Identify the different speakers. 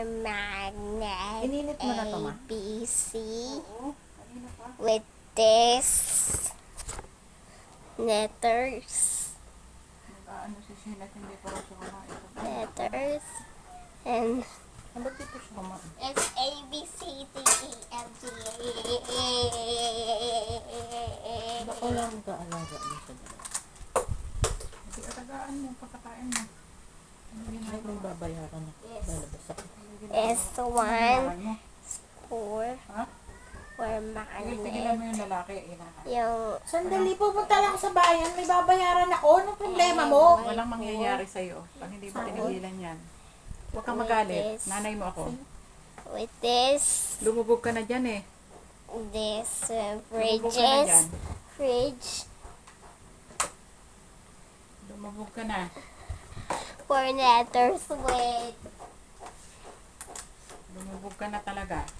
Speaker 1: magnet
Speaker 2: Ininit mo na to, ma?
Speaker 1: ABC
Speaker 2: Oo. Kanina pa.
Speaker 1: with this letters.
Speaker 2: Ano si Sheila, hindi pa rin siya kumain.
Speaker 1: Letters. And
Speaker 2: Ano dito siya kumain?
Speaker 1: it's A, B, C, D, E, F, G,
Speaker 2: Baka lang mag-aalaga dito. Hindi alagaan mo, pagkakain mo. Ay, may babayaran na. Lalabas ako.
Speaker 1: S1
Speaker 2: mo?
Speaker 1: for
Speaker 2: Ha? Tigilan
Speaker 1: magnet.
Speaker 2: mo yung lalaki. Inahan.
Speaker 1: Yung
Speaker 3: Sandali, pupunta lang sa bayan. May babayaran ako. Anong problema mo?
Speaker 2: Walang mangyayari sa'yo pag hindi mo tinigilan yan. Huwag kang magalit. Nanay mo ako.
Speaker 1: with this
Speaker 2: Lumubog ka na dyan eh.
Speaker 1: this
Speaker 2: Lumubog ka na dyan.
Speaker 1: fridge
Speaker 2: Lumubog ka na.
Speaker 1: 4 letters with
Speaker 2: Lumubog ka na talaga.